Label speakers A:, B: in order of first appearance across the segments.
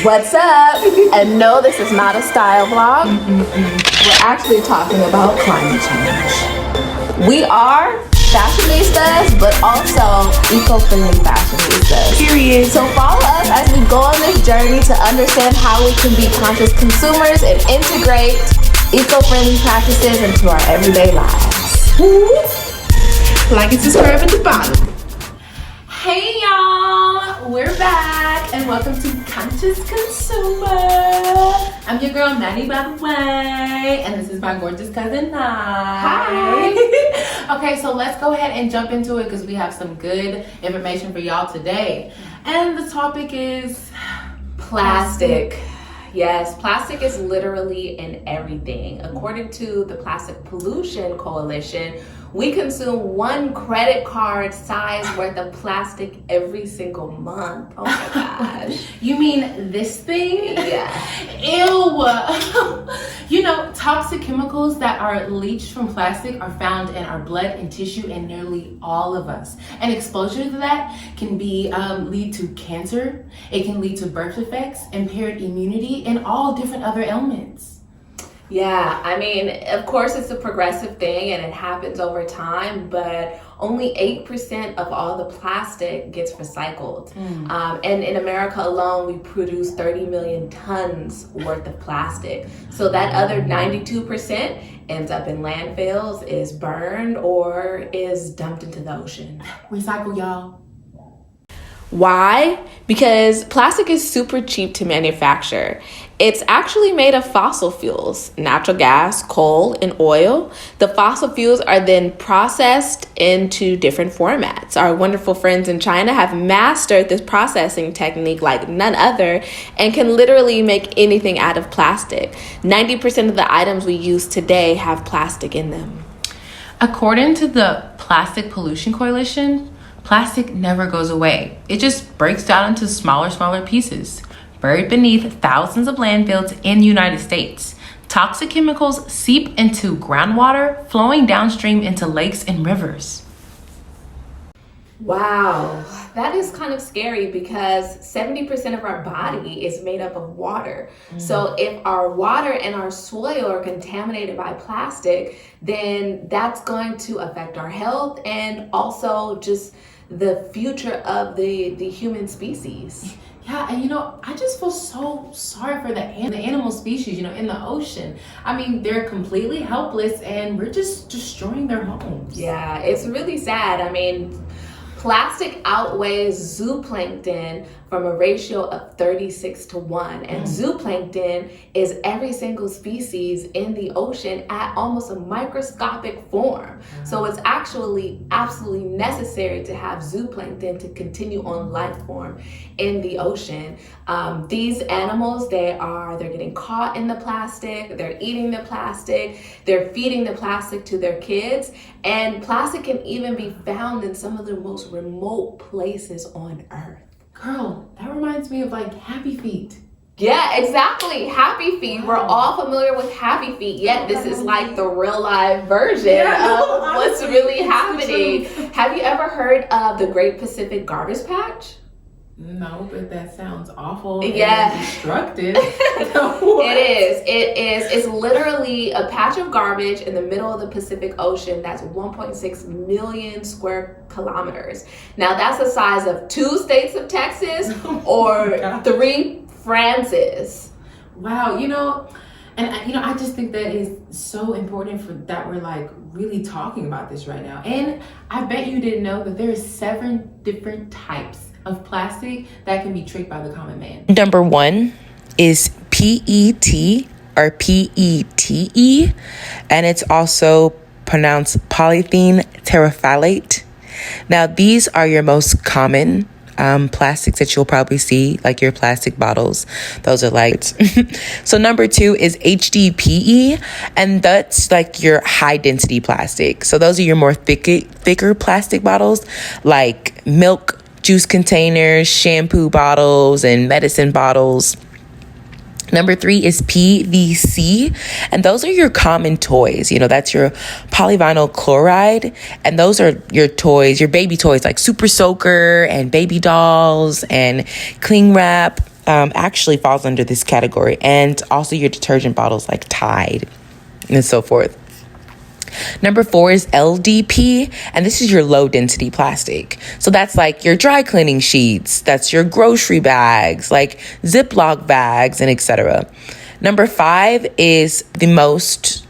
A: What's up? And no, this is not a style vlog. We're actually talking about climate change. We are fashionistas, but also eco-friendly fashionistas.
B: Period.
A: So follow us as we go on this journey to understand how we can be conscious consumers and integrate eco-friendly practices into our everyday lives.
B: Like and subscribe at the bottom.
A: Hey y'all, we're back and welcome to Conscious Consumer. I'm your girl Maddie, by the way, and this is my gorgeous cousin Hi. Okay, so let's go ahead and jump into it because we have some good information for y'all today. And the topic is plastic.
C: Yes, plastic is literally in everything. According to the Plastic Pollution Coalition, we consume one credit card size worth of plastic every single month. Oh my gosh.
A: You mean this thing?
C: Yeah.
A: Ew. You know, toxic chemicals that are leached from plastic are found in our blood and tissue in nearly all of us. And exposure to that can be lead to cancer. It can lead to birth defects, impaired immunity, and all different other ailments.
C: Yeah, I mean, of course it's a progressive thing and it happens over time, but only 8% of all the plastic gets recycled. And in America alone, we produce 30 million tons worth of plastic. So that other 92% ends up in landfills, is burned, or is dumped into the ocean.
A: Recycle, y'all.
C: Why? Because plastic is super cheap to manufacture. It's actually made of fossil fuels, natural gas, coal, and oil. The fossil fuels are then processed into different formats. Our wonderful friends in China have mastered this processing technique like none other and can literally make anything out of plastic. 90% of the items we use today have plastic in them.
B: According to the Plastic Pollution Coalition, plastic never goes away. It just breaks down into smaller pieces, buried beneath thousands of landfills in the United States. Toxic chemicals seep into groundwater, flowing downstream into lakes and rivers.
C: Wow, that is kind of scary because 70% of our body is made up of water. So if our water and our soil are contaminated by plastic, then that's going to affect our health and also just the future of the human species.
A: Yeah, and you know, I just feel so sorry for the animal species, you know, in the ocean. I mean, they're completely helpless and we're just destroying their homes.
C: Yeah, it's really sad. I mean, plastic outweighs zooplankton from a ratio of 36-1. And zooplankton is every single species in the ocean at almost a microscopic form. So it's actually absolutely necessary to have zooplankton to continue on life form in the ocean. These animals, they're getting caught in the plastic, they're eating the plastic, they're feeding the plastic to their kids, and plastic can even be found in some of the most remote places on Earth.
A: Girl, that reminds me of like Happy Feet.
C: Yeah, exactly. Happy Feet. Wow. We're all familiar with Happy Feet, yet this is like the real life version of what's really happening. Have you ever heard of the Great Pacific Garbage Patch?
A: No, but that sounds awful and destructive.
C: It is. It's literally a patch of garbage in the middle of the Pacific Ocean that's 1.6 million square kilometers. Now that's the size of 2 states of Texas or 3 Frances.
A: Wow, you know, and you know, I just think that is so important for that we're like really talking about this right now. And I bet you didn't know that there are 7 different types of plastic that can be tricked by the common man.
B: Number 1 is PET or PETE, and it's also pronounced polyethylene terephthalate. Now, these are your most common plastics that you'll probably see, like your plastic bottles. Those are like so number 2 is HDPE, and that's like your high density plastic. So those are your more thicker plastic bottles, like milk juice containers, shampoo bottles, and medicine bottles. Number 3 is PVC, and those are your common toys. You know, that's your polyvinyl chloride, and those are your toys, your baby toys like Super Soaker and baby dolls and cling wrap. actually falls under this category, and also your detergent bottles like Tide and so forth. Number 4 is LDP, and this is your low density plastic. So that's like your dry cleaning sheets, that's your grocery bags, like Ziploc bags, and etc. Number 5 is the most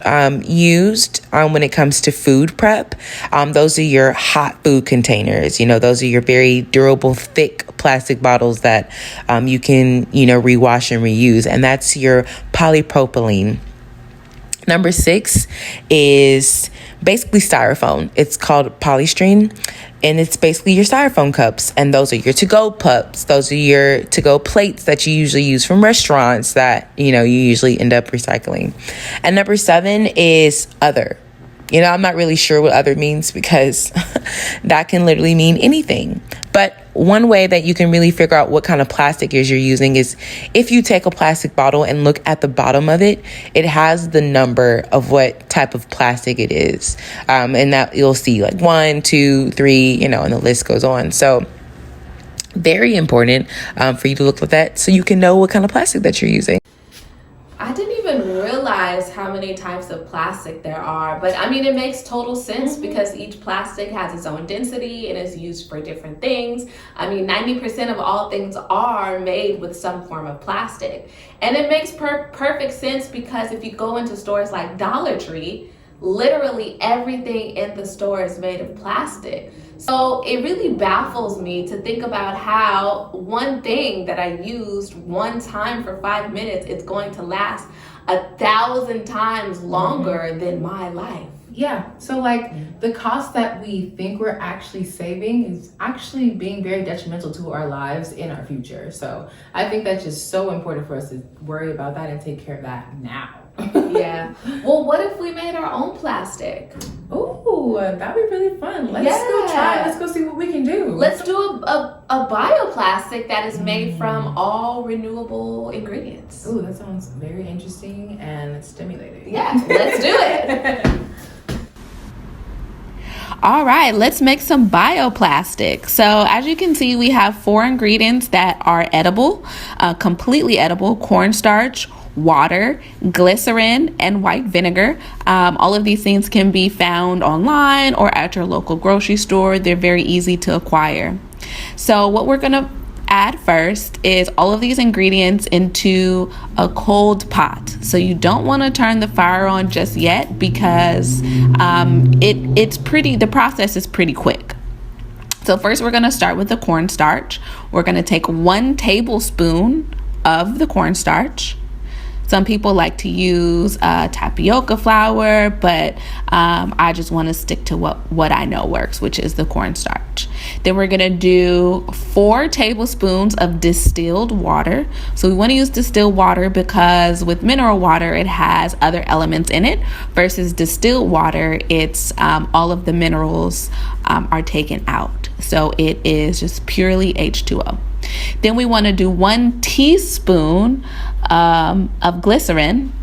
B: used when it comes to food prep. Those are your hot food containers. Those are your very durable, thick plastic bottles that you can, rewash and reuse. And that's your polypropylene. Number 6 is basically styrofoam. It's called polystyrene, and it's basically your styrofoam cups. And those are your to-go cups. Those are your to-go plates that you usually use from restaurants that, you usually end up recycling. And number 7 is other. I'm not really sure what other means because that can literally mean anything. But one way that you can really figure out what kind of plastic you're using is if you take a plastic bottle and look at the bottom of it, it has the number of what type of plastic it is. And that you'll see like 1, 2, 3, and the list goes on. So very important for you to look at that so you can know what kind of plastic that you're using.
C: I didn't even realize how many types of plastic there are, but I mean, it makes total sense because each plastic has its own density and is used for different things. I mean, 90% of all things are made with some form of plastic. And it makes perfect sense because if you go into stores like Dollar Tree, literally everything in the store is made of plastic. So it really baffles me to think about how one thing that I used one time for 5 minutes is going to last 1,000 times longer than my life.
A: Yeah, so like the cost that we think we're actually saving is actually being very detrimental to our lives in our future. So I think that's just so important for us to worry about that and take care of that now.
C: Yeah. Well, what if we made our own plastic?
A: Ooh, that'd be really fun. Let's go try. Let's go see what we can do.
C: Let's do a bioplastic that is made from all renewable ingredients.
A: Ooh, that sounds very interesting and stimulating.
C: Yeah, let's do it.
D: All right, let's make some bioplastic. So as you can see, we have 4 ingredients that are edible, completely edible: cornstarch, water, glycerin, and white vinegar. All of these things can be found online or at your local grocery store. They're very easy to acquire. So what we're gonna add first is all of these ingredients into a cold pot. So you don't want to turn the fire on just yet because the process is pretty quick. So first we're going to start with the cornstarch. We're going to take 1 tablespoon of the cornstarch. Some people like to use tapioca flour, but I just want to stick to what I know works, which is the cornstarch. Then we're going to do 4 tablespoons of distilled water. So we want to use distilled water because with mineral water, it has other elements in it versus distilled water, it's all of the minerals are taken out. So it is just purely H2O. Then we want to do 1 teaspoon of glycerin,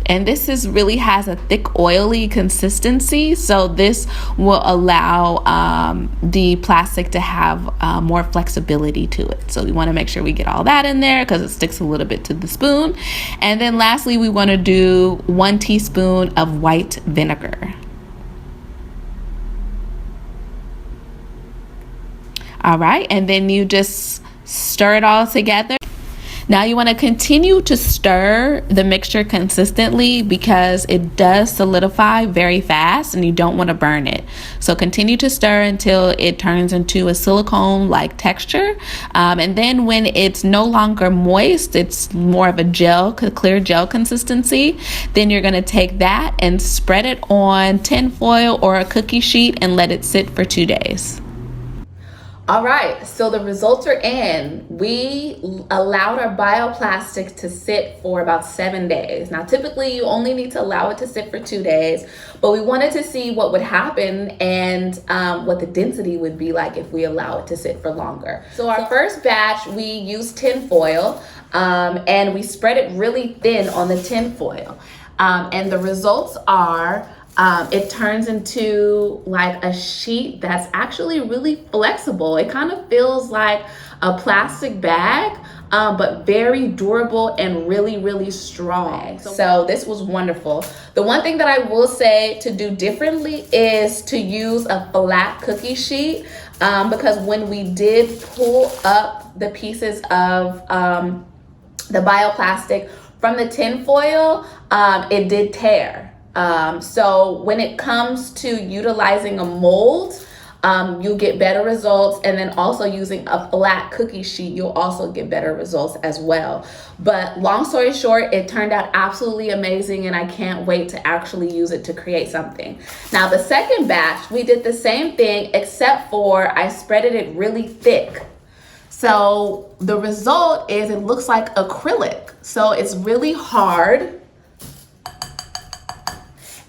D: and this really has a thick oily consistency, so this will allow the plastic to have more flexibility to it. So we want to make sure we get all that in there because it sticks a little bit to the spoon. And then lastly, we want to do 1 teaspoon of white vinegar. All right, and then you just stir it all together. Now you want to continue to stir the mixture consistently because it does solidify very fast and you don't want to burn it. So continue to stir until it turns into a silicone-like texture. And then when it's no longer moist, it's more of a clear gel consistency, then you're going to take that and spread it on tin foil or a cookie sheet and let it sit for 2 days.
C: All right, so the results are in. We allowed our bioplastic to sit for about 7 days. Now, typically you only need to allow it to sit for 2 days, but we wanted to see what would happen and what the density would be like if we allow it to sit for longer. So our first batch, we used tin foil and we spread it really thin on the tin foil. And the results are it turns into like a sheet that's actually really flexible. It kind of feels like a plastic bag, but very durable and really, really strong. So this was wonderful. The one thing that I will say to do differently is to use a flat cookie sheet, because when we did pull up the pieces of the bioplastic from the tin foil, it did tear. So when it comes to utilizing a mold, you'll get better results, and then also using a flat cookie sheet, you'll also get better results as well. But long story short, it turned out absolutely amazing, and I can't wait to actually use it to create something. Now the second batch, we did the same thing, except for I spreaded it really thick. So the result is it looks like acrylic. So it's really hard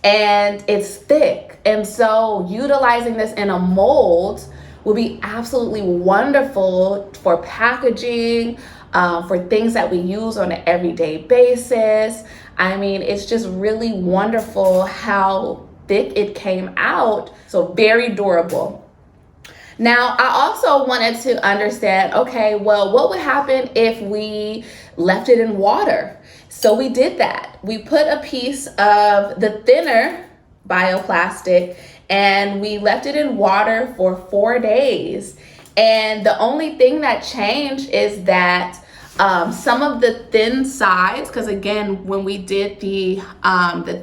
C: and it's thick. And so utilizing this in a mold will be absolutely wonderful for packaging, for things that we use on an everyday basis. I mean, it's just really wonderful how thick it came out. So very durable. Now, I also wanted to understand, okay, well, what would happen if we left it in water? So we did that. We put a piece of the thinner bioplastic and we left it in water for 4 days. And the only thing that changed is that some of the thin sides, because again, when we did the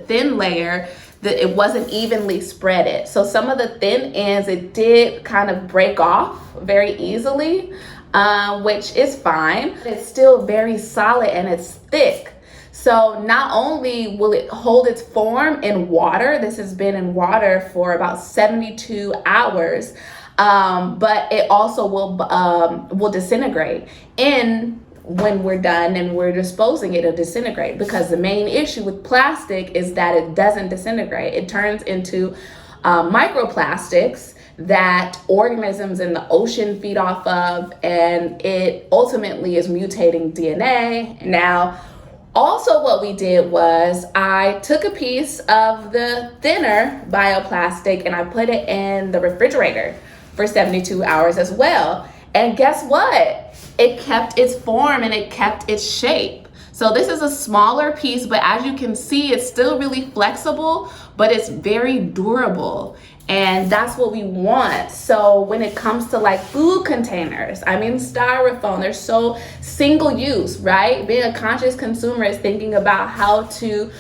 C: thin layer, it wasn't evenly spreaded. So some of the thin ends, it did kind of break off very easily, which is fine. It's still very solid and it's thick. So not only will it hold its form in water, this has been in water for about 72 hours, but it also will disintegrate when we're done and we're disposing it, it'll disintegrate, because the main issue with plastic is that it doesn't disintegrate. It turns into microplastics that organisms in the ocean feed off of, and it ultimately is mutating DNA. Now, also what we did was I took a piece of the thinner bioplastic and I put it in the refrigerator for 72 hours as well. And guess what? It kept its form and it kept its shape. So this is a smaller piece, but as you can see, it's still really flexible, but it's very durable. And that's what we want. So when it comes to like food containers, I mean, styrofoam, they're so single use, right? Being a conscious consumer is thinking about how to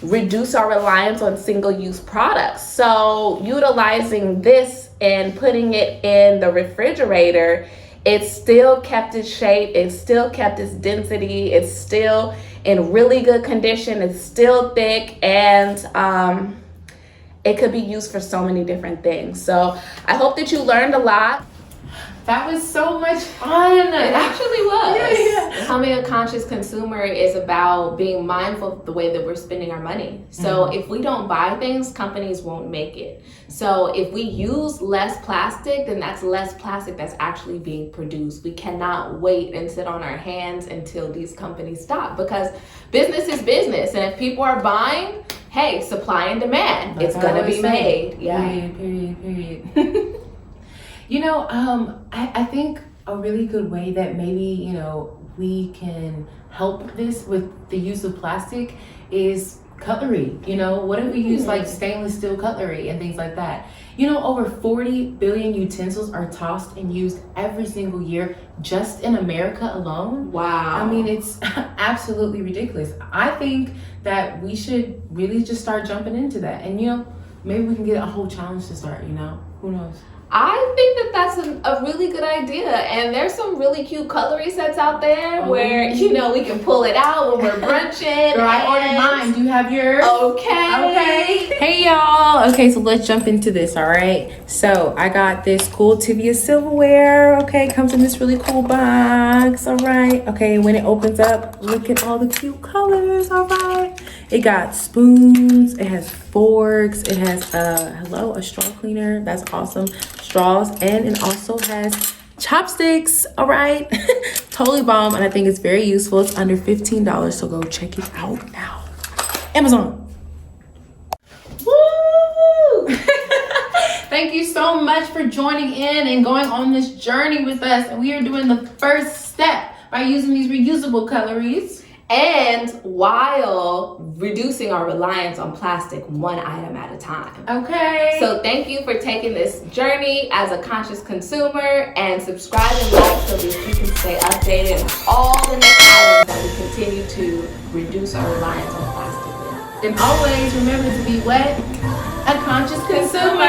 C: reduce our reliance on single use products. So utilizing this and putting it in the refrigerator, it still kept its shape, it still kept its density, it's still in really good condition, it's still thick, and it could be used for so many different things. So I hope that you learned a lot.
A: That was so much fun.
C: It actually was.
A: Yeah.
C: Becoming a conscious consumer is about being mindful of the way that we're spending our money. So if we don't buy things, companies won't make it. So if we use less plastic, then that's less plastic that's actually being produced. We cannot wait and sit on our hands until these companies stop, because business is business. And if people are buying, hey, supply and demand, it's gonna be made.
A: Yeah. Period. You know, I think a really good way that maybe, you know, we can help this with the use of plastic is cutlery. You know, what if we use like stainless steel cutlery and things like that? You know, over 40 billion utensils are tossed and used every single year just in America alone.
C: Wow.
A: I mean, it's absolutely ridiculous. I think that we should really just start jumping into that. And, you know, maybe we can get a whole challenge to start, you know? Who knows?
C: I think that that's a really good idea, and there's some really cute cutlery sets out there where, you know, we can pull it out when we're brunching.
A: Girl, I ordered mine. Do you have yours?
C: Okay.
A: Hey y'all. Okay, so let's jump into this, all right? So I got this cool Teivio silverware. Okay, comes in this really cool box, all right? Okay, when it opens up, look at all the cute colors, all right? It got spoons, it has forks, it has a straw cleaner. That's awesome. Straws, and it also has chopsticks, all right? Totally bomb, and I think it's very useful. It's under $15, so go check it out now. Amazon. Woo! Thank you so much for joining in and going on this journey with us. And we are doing the first step by using these reusable cutleries.
C: And while reducing our reliance on plastic one item at a time.
A: Okay.
C: So thank you for taking this journey as a conscious consumer, and subscribe and like so that you can stay updated on all the next items that we continue to reduce our reliance on plastic with.
A: And always remember to be what? A conscious consumer.